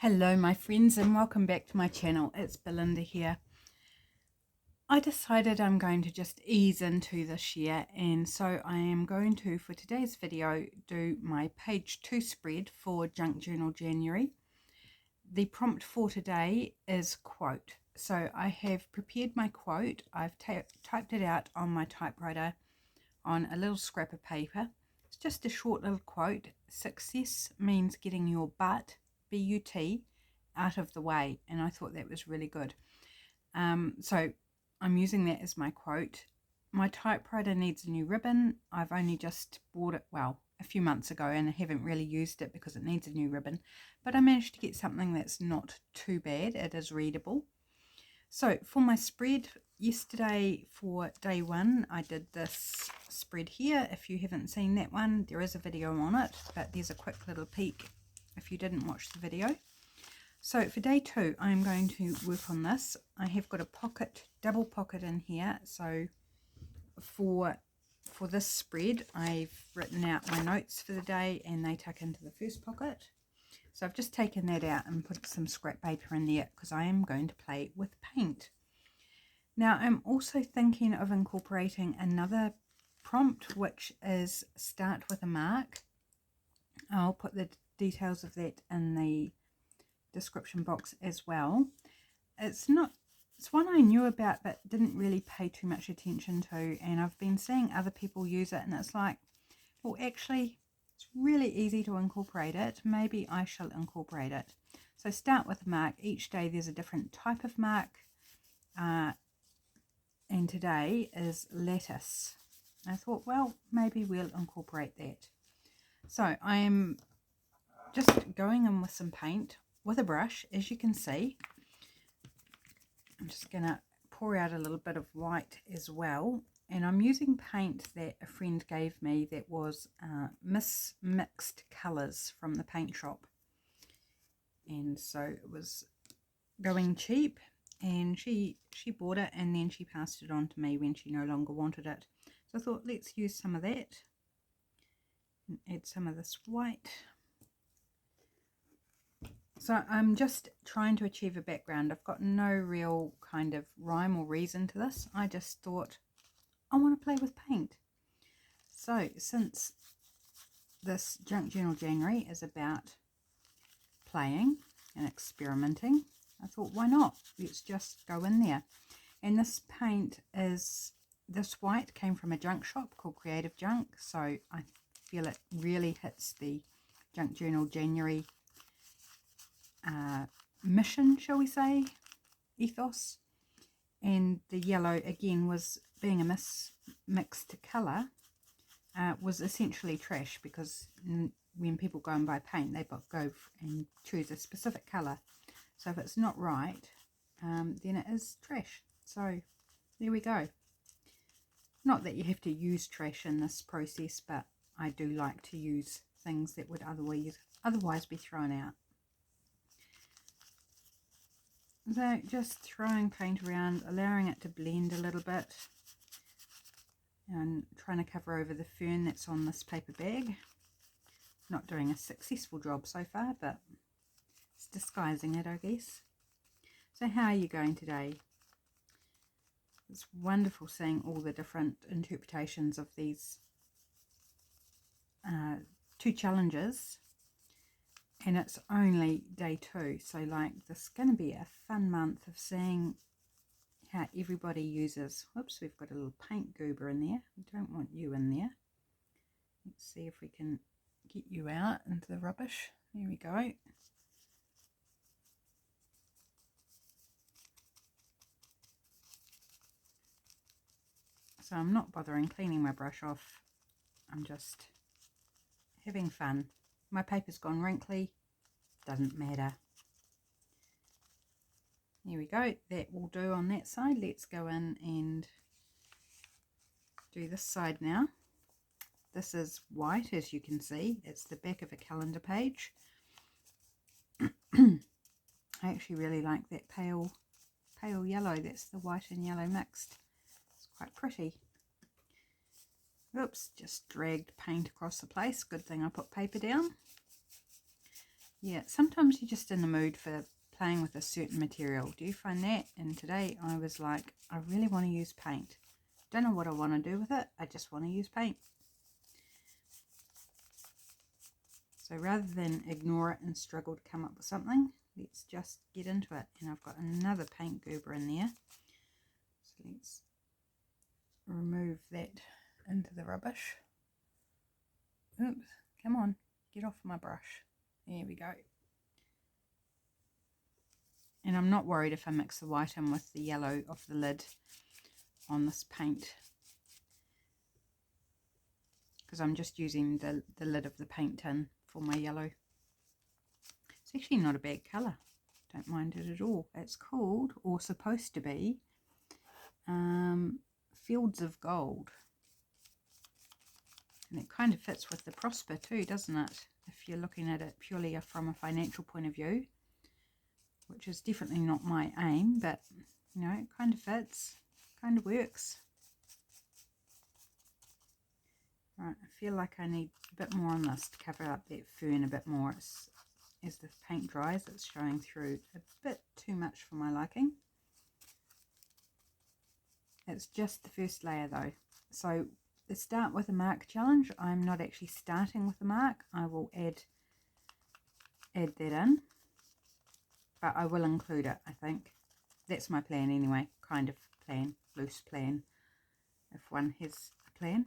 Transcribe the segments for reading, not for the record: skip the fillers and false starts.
Hello my friends and welcome back to my channel. It's Belinda here. I decided I'm going to just ease into this year, and so I am going to, for today's video, do my page 2 spread for Junk Journal January. The prompt for today is quote. So I have prepared my quote. I've typed it out on my typewriter on a little scrap of paper. It's just a short little quote. Success means getting your butt, B-U-T, out of the way, and I thought that was really good. So I'm using that as my quote. My typewriter needs a new ribbon. I've only just bought it, well, a few months ago, and I haven't really used it because it needs a new ribbon, but I managed to get something that's not too bad. It is readable. So for my spread yesterday, for day 1, I did this spread here. If you haven't seen that one, there is a video on it, but there's a quick little peek if you didn't watch the video. So for day 2, I'm going to work on this. I have got a pocket, double pocket in here. So for this spread, I've written out my notes for the day and they tuck into the first pocket. So I've just taken that out and put some scrap paper in there because I am going to play with paint. Now I'm also thinking of incorporating another prompt, which is start with a mark. I'll put the details of that in the description box as well. It's one I knew about but didn't really pay too much attention to, and I've been seeing other people use it, and it's like, well, actually it's really easy to incorporate it. Maybe I shall incorporate it. So start with a mark. Each day there's a different type of mark, and today is lettuce. I thought, well, maybe we'll incorporate that. So I am just going in with some paint with a brush, as you can see. I'm just going to pour out a little bit of white as well, and I'm using paint that a friend gave me that was mixed colours from the paint shop, and so it was going cheap, and she bought it and then she passed it on to me when she no longer wanted it. So I thought, let's use some of that and add some of this white. So I'm just trying to achieve a background. I've got no real kind of rhyme or reason to this. I just thought I want to play with paint. So since this Junk Journal January is about playing and experimenting, I thought, why not? Let's just go in there. And this paint is, this white came from a junk shop called Creative Junk. So I feel it really hits the Junk Journal January mission, shall we say, ethos. And the yellow again was, being a mixed colour, was essentially trash, because when people go and buy paint, they go and choose a specific colour. So if it's not right, then it is trash. So there we go. Not that you have to use trash in this process, but I do like to use things that would otherwise be thrown out. So just throwing paint around, allowing it to blend a little bit, and trying to cover over the fern that's on this paper bag. Not doing a successful job so far, but it's disguising it, I guess. So how are you going today? It's wonderful seeing all the different interpretations of these 2 challenges. And it's only day 2, so like this is going to be a fun month of seeing how everybody uses. Whoops, we've got a little paint goober in there. We don't want you in there. Let's see if we can get you out into the rubbish. There we go. So I'm not bothering cleaning my brush off. I'm just having fun. My paper's gone wrinkly, doesn't matter. Here we go, that will do on that side. Let's go in and do this side now. This is white, as you can see. It's the back of a calendar page. I actually really like that pale yellow. That's the white and yellow mixed. It's quite pretty. Oops, just dragged paint across the place. Good thing I put paper down. Yeah, sometimes you're just in the mood for playing with a certain material. Do you find that? And today I was like, I really want to use paint. Don't know what I want to do with it. I just want to use paint. So rather than ignore it and struggle to come up with something, let's just get into it. And I've got another paint goober in there. So let's remove that into the rubbish. Oops, come on, get off my brush. There we go. And I'm not worried if I mix the white in with the yellow of the lid on this paint, because I'm just using the lid of the paint tin for my yellow. It's actually not a bad colour. Don't mind it at all. It's called, or supposed to be, Fields of Gold. And it kind of fits with the Prosper too, doesn't it? If you're looking at it purely from a financial point of view, which is definitely not my aim, but you know, it kind of fits, kind of works. Right, I feel like I need a bit more on this to cover up that fern a bit more. As the paint dries, it's showing through a bit too much for my liking. It's just the first layer though. So the start with a mark challenge, I'm not actually starting with a mark. I will add that in, but I will include it, I think. That's my plan anyway, kind of plan, loose plan, if one has a plan.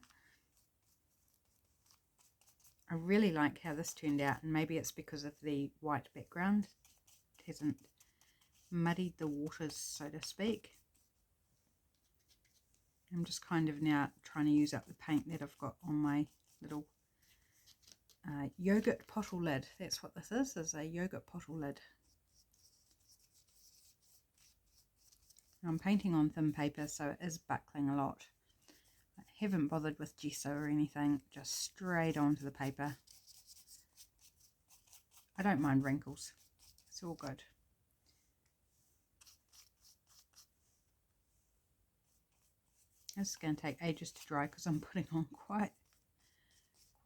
I really like how this turned out, and maybe it's because of the white background. It hasn't muddied the waters, so to speak. I'm just kind of now trying to use up the paint that I've got on my little yogurt bottle lid. That's what this is a yogurt bottle lid. I'm painting on thin paper, so it is buckling a lot. I haven't bothered with gesso or anything, just straight onto the paper. I don't mind wrinkles, it's all good. This is going to take ages to dry because I'm putting on quite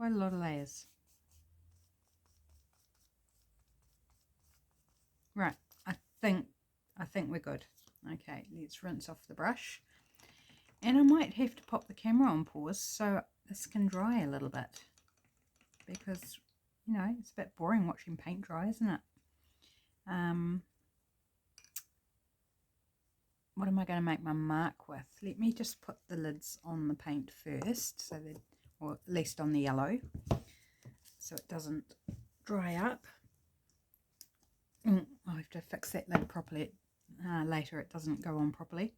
a lot of layers. Right, I think we're good. Okay, let's rinse off the brush. And I might have to pop the camera on pause so this can dry a little bit, because, you know, it's a bit boring watching paint dry, isn't it? What am I going to make my mark with? Let me just put the lids on the paint first, so that, or at least on the yellow, so it doesn't dry up. I'll have to fix that lid properly later. It doesn't go on properly.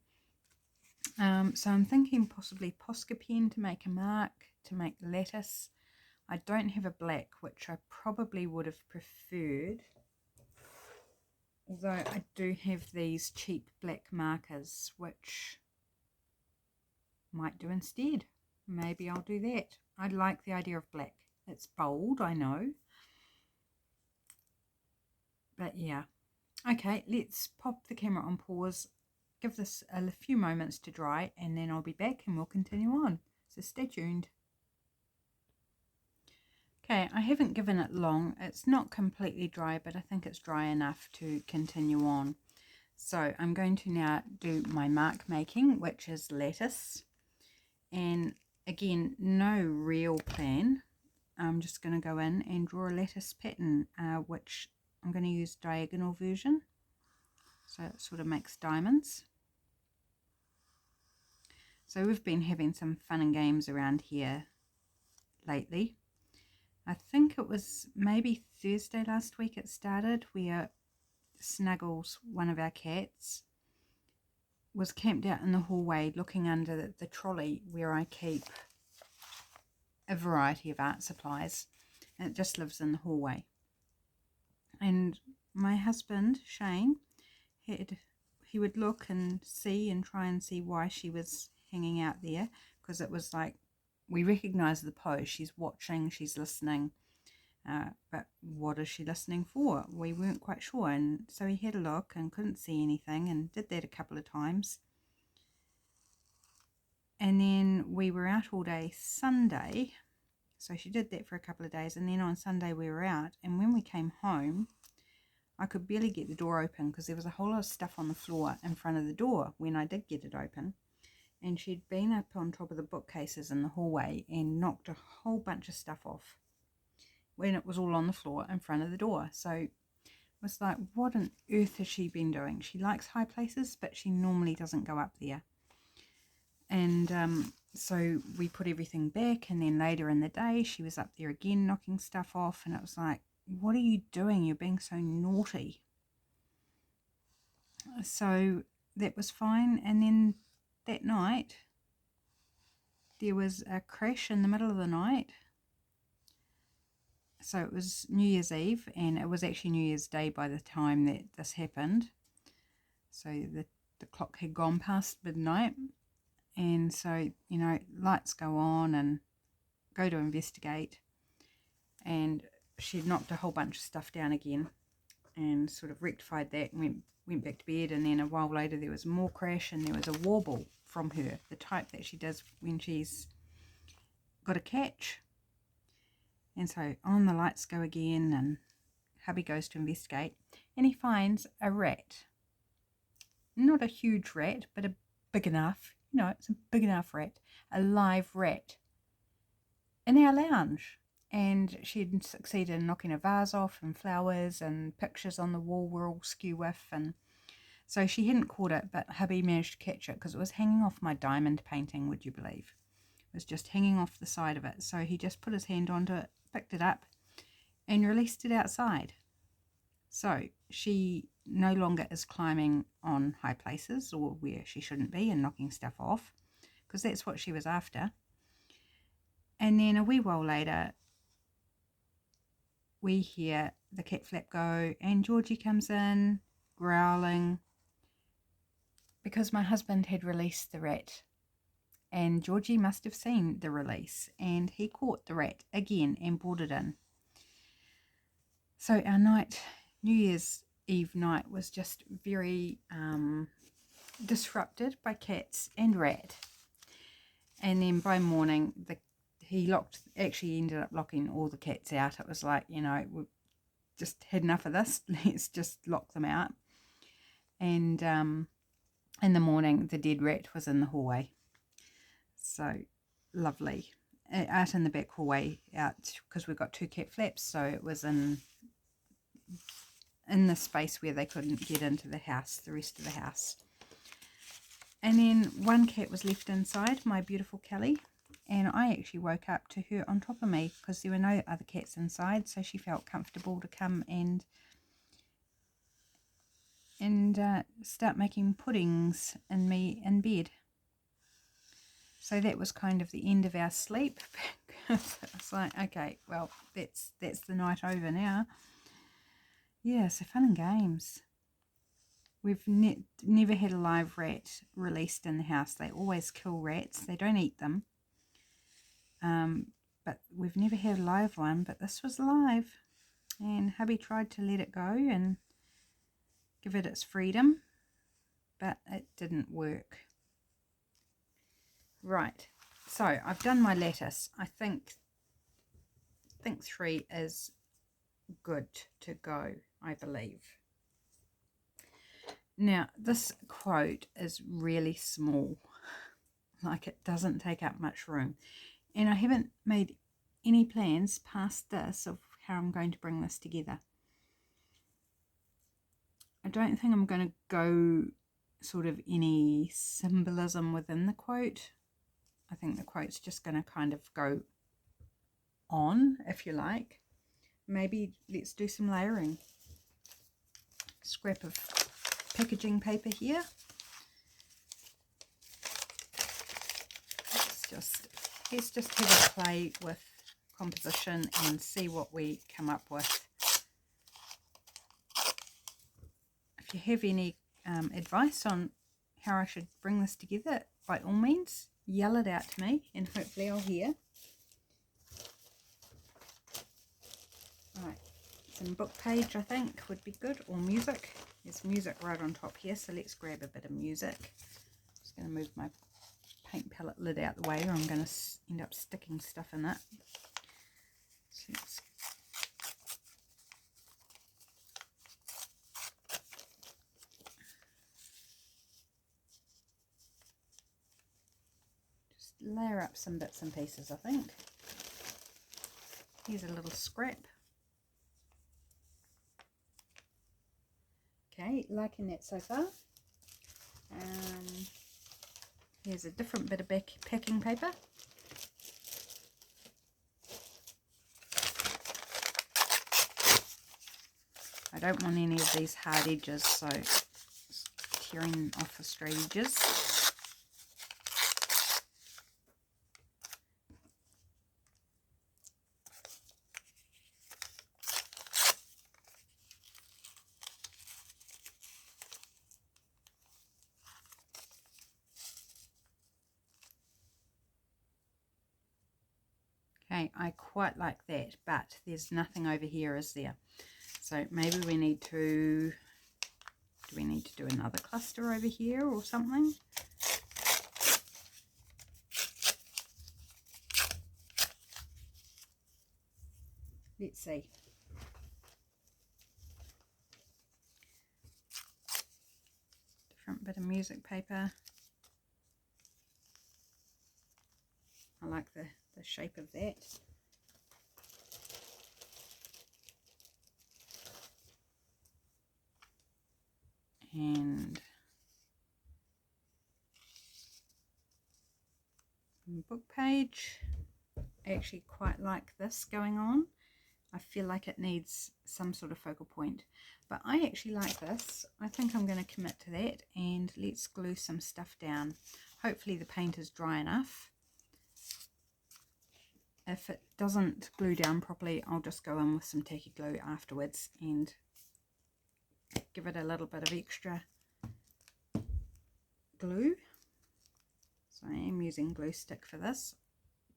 So I'm thinking possibly Posca pen to make a mark, to make lattice. I don't have a black, which I probably would have preferred, although I do have these cheap black markers, which might do instead. Maybe I'll do that. I like the idea of black. It's bold, I know, but yeah. Okay, let's pop the camera on pause, give this a few moments to dry, and then I'll be back and we'll continue on. So stay tuned. Okay, I haven't given it long. It's not completely dry, but I think it's dry enough to continue on. So I'm going to now do my mark making, which is lattice. And again, no real plan. I'm just going to go in and draw a lattice pattern, which I'm going to use diagonal version. So it sort of makes diamonds. So we've been having some fun and games around here lately. I think it was maybe Thursday last week it started, where Snuggles, one of our cats, was camped out in the hallway looking under the trolley where I keep a variety of art supplies, and it just lives in the hallway. And my husband, Shane, he would look and see and try and see why she was hanging out there, because it was like, we recognise the pose. She's watching, she's listening, but what is she listening for? We weren't quite sure, and so he had a look and couldn't see anything, and did that a couple of times. And then we were out all day Sunday, So she did that for a couple of days, and then on Sunday we were out, and when we came home, I could barely get the door open because there was a whole lot of stuff on the floor in front of the door when I did get it open. And she'd been up on top of the bookcases in the hallway and knocked a whole bunch of stuff off when it was all on the floor in front of the door. So it was like, what on earth has she been doing? She likes high places, but she normally doesn't go up there. And so we put everything back, and then later in the day she was up there again knocking stuff off, and it was like, what are you doing? You're being so naughty. So that was fine. And then that night there was a crash in the middle of the night. So it was New Year's Eve, and it was actually New Year's Day by the time that this happened. So the clock had gone past midnight, and so, you know, lights go on and go to investigate, and she'd knocked a whole bunch of stuff down again and sort of rectified that and went back to bed. And then a while later there was more crash, and there was a warble from her, the type that she does when she's got a catch. And so on the lights go again, and hubby goes to investigate, and he finds a rat. Not a huge rat, but a big enough, you know, it's a big enough rat, a live rat, in our lounge. And she'd succeeded in knocking a vase off, and flowers and pictures on the wall were all skew with, and so she hadn't caught it, but hubby managed to catch it because it was hanging off my diamond painting, would you believe? It was just hanging off the side of it. So he just put his hand onto it, picked it up, and released it outside. So she no longer is climbing on high places or where she shouldn't be and knocking stuff off, because that's what she was after. And then a wee while later, we hear the cat flap go, and Georgie comes in growling because my husband had released the rat, and Georgie must have seen the release, and he caught the rat again and brought it in. So our night, New Year's Eve night, was just very disrupted by cats and rat. And then by morning, he actually ended up locking all the cats out. It was like, you know, we just had enough of this. Let's just lock them out. And in the morning, the dead rat was in the hallway. So lovely. Out in the back hallway, out, because we've got 2 cat flaps, so it was in the space where they couldn't get into the house, the rest of the house. And then one cat was left inside, my beautiful Kelly, and I actually woke up to her on top of me because there were no other cats inside, so she felt comfortable to come and start making puddings in me in bed. So that was kind of the end of our sleep. It's like, okay, well, that's the night over now. Yeah, so fun and games. We've never had a live rat released in the house. They always kill rats. They don't eat them. But we've never had a live one, but this was live. And hubby tried to let it go and give it its freedom, but it didn't work. Right, so I've done my lattice. I think 3 is good to go, I believe. Now, this quote is really small, like it doesn't take up much room, and I haven't made any plans past this of how I'm going to bring this together. I don't think I'm going to go sort of any symbolism within the quote. I think the quote's just going to kind of go on, if you like. Maybe let's do some layering. Scrap of packaging paper here. Let's just have a play with composition and see what we come up with. If you have any advice on how I should bring this together, by all means, yell it out to me and hopefully I'll hear. Right, some book page I think would be good, or music. There's music right on top here, so let's grab a bit of music. Just going to move my paint palette lid out the way or I'm going to end up sticking stuff in it. Let's just layer up some bits and pieces, I think. Here's a little scrap. Okay, liking that so far. Here's a different bit of packing paper. I don't want any of these hard edges, so tearing off the straight edges. Okay, I quite like that, but there's nothing over here, is there? So maybe we need to, do we need to do another cluster over here or something? Let's see. Different bit of music paper. I like the shape of that. And book page. I actually quite like this going on. I feel like it needs some sort of focal point, but I actually like this. I think I'm going to commit to that, and let's glue some stuff down. Hopefully the paint is dry enough. If it doesn't glue down properly, I'll just go in with some tacky glue afterwards and give it a little bit of extra glue. So I am using glue stick for this.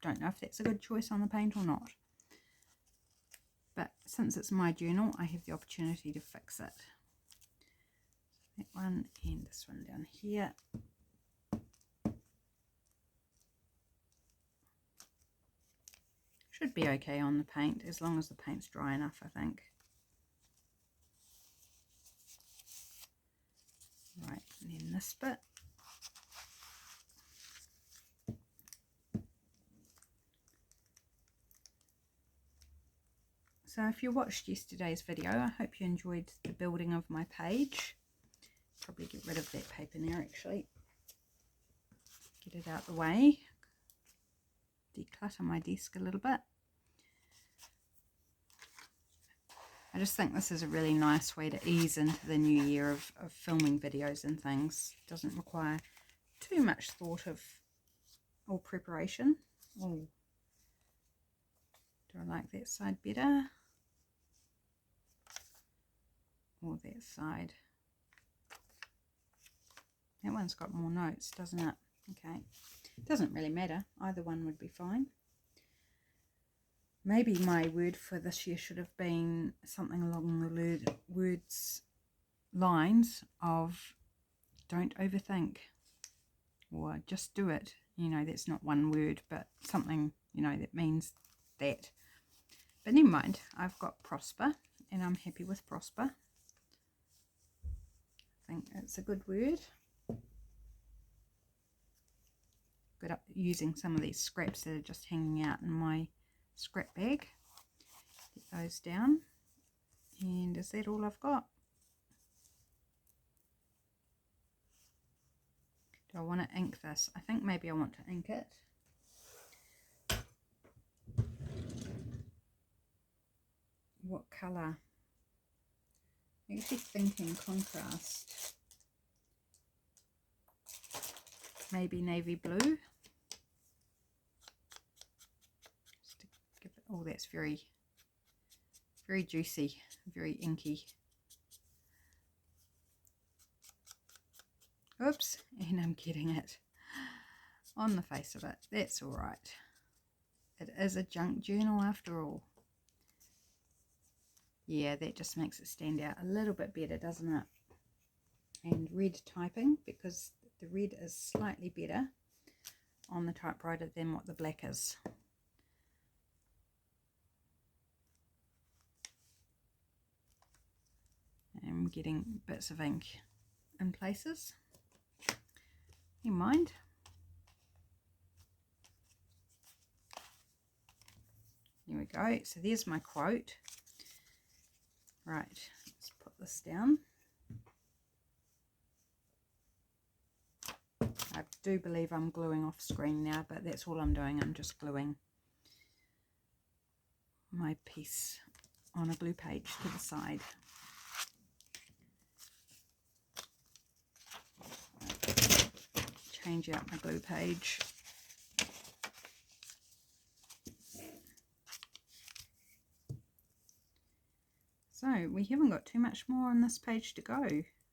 Don't know if that's a good choice on the paint or not, but since it's my journal, I have the opportunity to fix it. That one and this one down here. Should be okay on the paint, as long as the paint's dry enough, I think. Right, and then this bit. So if you watched yesterday's video, I hope you enjoyed the building of my page. Probably get rid of that paper now, actually. Get it out the way. Declutter my desk a little bit. I just think this is a really nice way to ease into the new year of filming videos and things. It doesn't require too much thought of or preparation. Oh, do I like that side better? Or that side? That one's got more notes, doesn't it? Okay, it doesn't really matter. Either one would be fine. Maybe my word for this year should have been something along the lines of don't overthink, or just do it. You know, that's not one word, but something, you know, that means that. But never mind, I've got prosper, and I'm happy with prosper. I think it's a good word. Good at using some of these scraps that are just hanging out in my scrap bag. Get those down. And is that all I've got? Do I want to ink this? I think maybe I want to ink it. What colour? I'm actually thinking contrast. Maybe navy blue. Just to give it, oh, that's very juicy, very inky. Oops, and I'm getting it on the face of it. That's all right. It is a junk journal after all. Yeah, that just makes it stand out a little bit better, doesn't it? And red typing, because the red is slightly better on the typewriter than what the black is. I'm getting bits of ink in places. Never mind. Here we go. So there's my quote. Right, let's put this down. I do believe I'm gluing off screen now, but that's all I'm doing. I'm just gluing my piece on a glue page to the side. Change out my glue page. So we haven't got too much more on this page to go.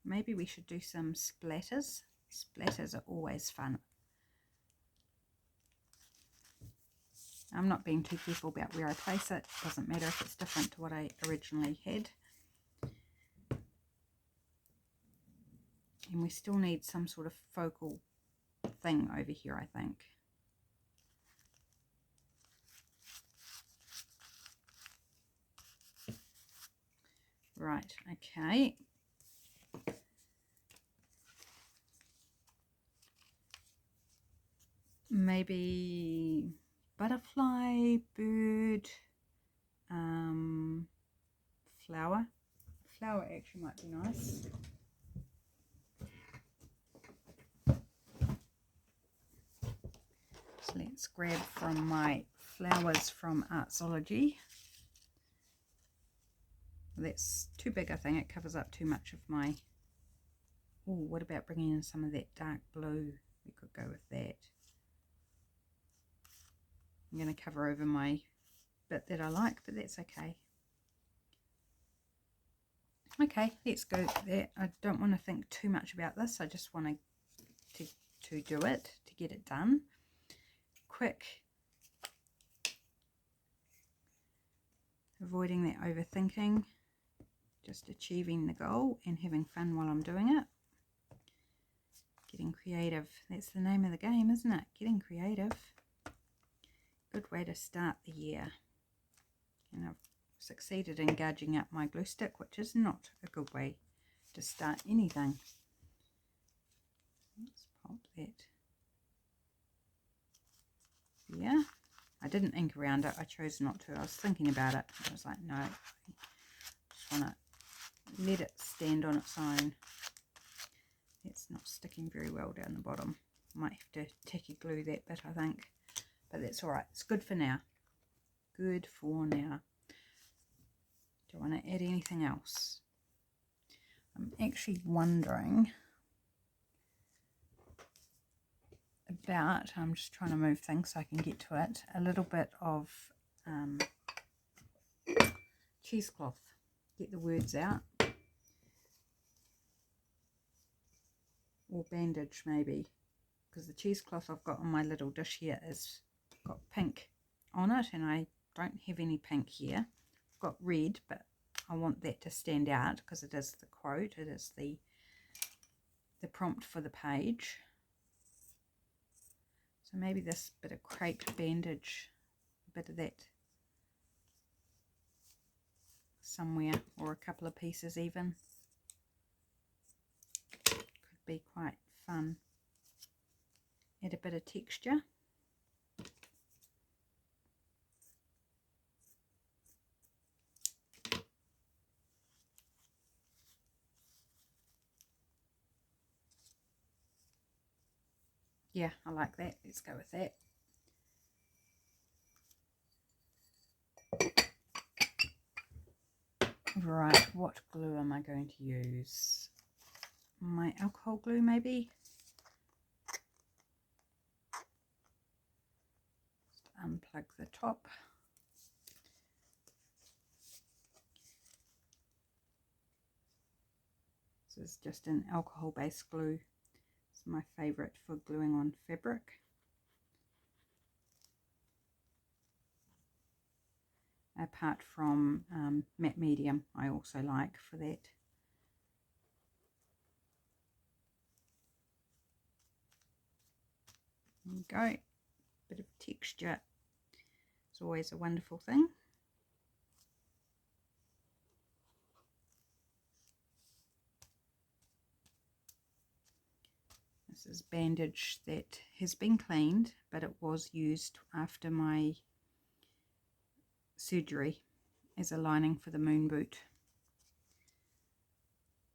Maybe we should do some splatters. Splatters are always fun. I'm not being too careful about where I place it. Doesn't matter if it's different to what I originally had. And we still need some sort of focal thing over here, I think. Right, okay. Maybe butterfly, bird, flower. Flower actually might be nice. So let's grab from my flowers from Artzology. That's too big, I think. It covers up too much of my... Oh, what about bringing in some of that dark blue? We could go with that. I'm going to cover over my bit that I like, but that's okay. Okay, let's go with that. I don't want to think too much about this. I just want to do it, to get it done. Quick. Avoiding that overthinking. Just achieving the goal and having fun while I'm doing it. Getting creative. That's the name of the game, isn't it? Getting creative. Good way to start the year. And I've succeeded in gouging up my glue stick, which is not a good way to start anything. Let's pop that. Yeah. I didn't ink around it. I chose not to. I was thinking about it. I was like, no. I just want to let it stand on its own. It's not sticking very well down the bottom. Might have to tacky glue that bit, I think. But that's alright. It's good for now. Good for now. Do I want to add anything else? I'm actually wondering about, I'm just trying to move things so I can get to it, a little bit of cheesecloth. Get the words out. Or bandage maybe, because the cheesecloth I've got on my little dish here is got pink on it, and I don't have any pink here. I've got red, but I want that to stand out because it is the quote, it is the prompt for the page. So maybe this bit of crepe bandage, a bit of that somewhere, or a couple of pieces even. Could be quite fun. Add a bit of texture. Yeah, I like that. Let's go with that. Right, what glue am I going to use? My alcohol glue maybe? Just unplug the top. This is just an alcohol based glue. It's my favourite for gluing on fabric. Apart from matte medium, I also like for that. There we go. Bit of texture. It's always a wonderful thing. This is bandage that has been cleaned, but it was used after my surgery as a lining for the moon boot.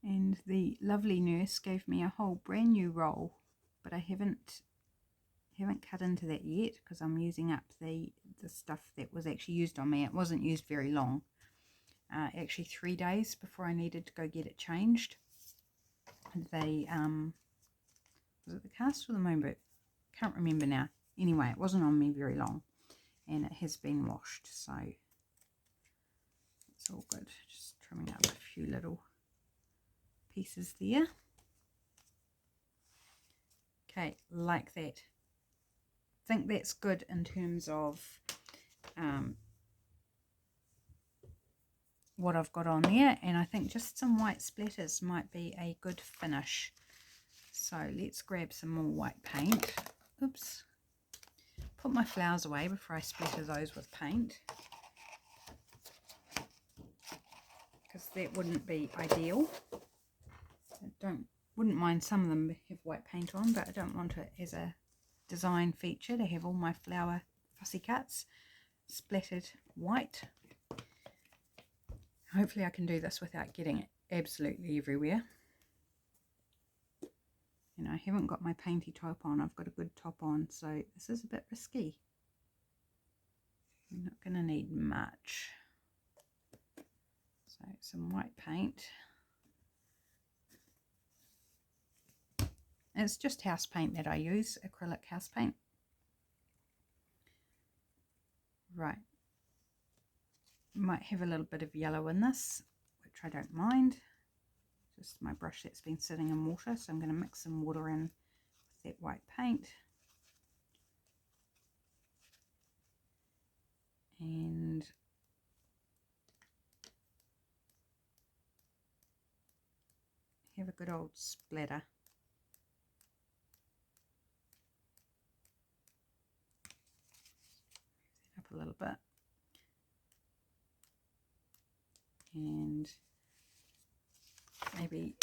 And the lovely nurse gave me a whole brand new roll, but I haven't cut into that yet because I'm using up the stuff that was actually used on me. It wasn't used very long, actually 3 days before I needed to go get it changed. They was it the cast or the moon boot? Can't remember now. Anyway, it wasn't on me very long, and it has been washed, so it's all good. Just trimming up a few little pieces there. Okay, like that. I think that's good in terms of what I've got on there, and I think just some white splatters might be a good finish. So let's grab some more white paint. Oops. Put my flowers away before I splatter those with paint, because that wouldn't be ideal. Wouldn't mind some of them have white paint on, but I don't want it as a design feature to have all my flower fussy cuts splattered white. Hopefully I can do this without getting it absolutely everywhere. And I haven't got my painty top on. I've got a good top on, so this is a bit risky. I'm not going to need much. So some white paint. It's just house paint that I use, acrylic house paint. Right. Might have a little bit of yellow in this, which I don't mind. Just my brush that's been sitting in water, so I'm going to mix some water in with that white paint. And have a good old splatter. Up a little bit. And maybe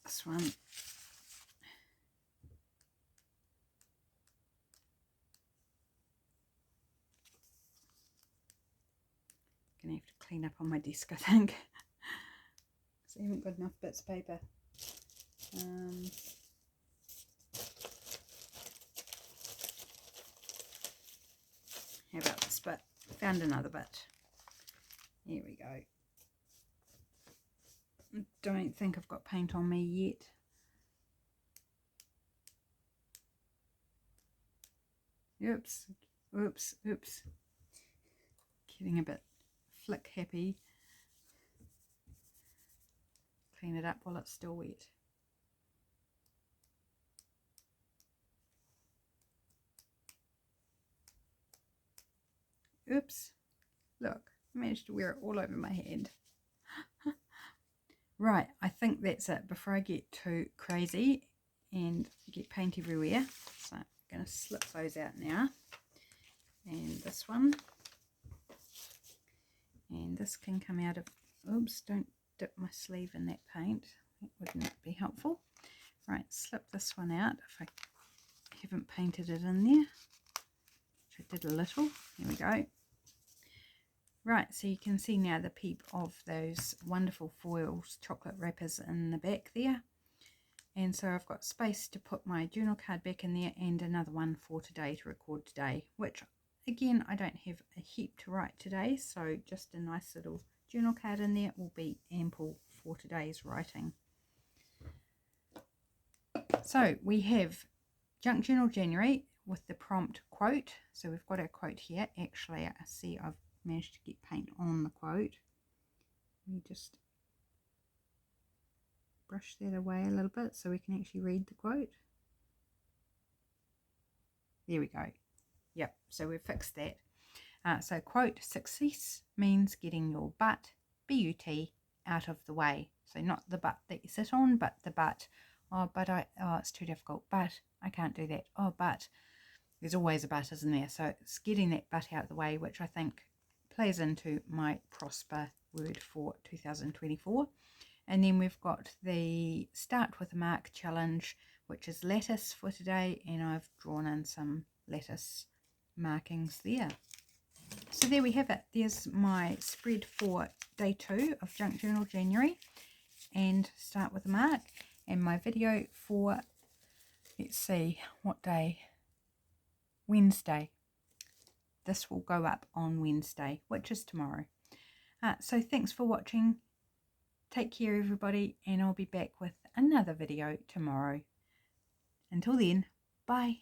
this one. Gonna have to clean up on my desk, I think, because I haven't got enough bits of paper. How about this bit? Found another bit. Here we go. I don't think I've got paint on me yet. Oops, oops, oops. Getting a bit flick happy. Clean it up while it's still wet. Oops, look, I managed to wear it all over my hand. Right, I think that's it before I get too crazy and get paint everywhere. So I'm going to slip those out now. And this one. And this can come out of, oops, don't dip my sleeve in that paint. That wouldn't be helpful. Right, slip this one out if I haven't painted it in there. Which I did a little. There we go. Right, so you can see now the peep of those wonderful foils, chocolate wrappers in the back there. And so I've got space to put my journal card back in there and another one for today to record today, which again, I don't have a heap to write today, so just a nice little journal card in there will be ample for today's writing. So we have Junk Journal January with the prompt quote. So we've got our quote here. Actually, I see I've managed to get paint on the quote. We just brush that away a little bit so we can actually read the quote. There we go. Yep, so we've fixed that. So quote, success means getting your butt, B-U-T, out of the way. So not the butt that you sit on, but the butt. Oh, it's too difficult. But I can't do that. Oh, but there's always a but, isn't there? So it's getting that butt out of the way, which I think plays into my prosper word for 2024. And then we've got the Start with a Mark challenge, which is lattice for today, and I've drawn in some lattice markings there. So there we have it. There's my spread for day 2 of Junk Journal January, and start with a mark. And my video for, let's see, what day? Wednesday. This will go up on Wednesday, which is tomorrow. So thanks for watching. Take care, everybody, and I'll be back with another video tomorrow. Until then, bye.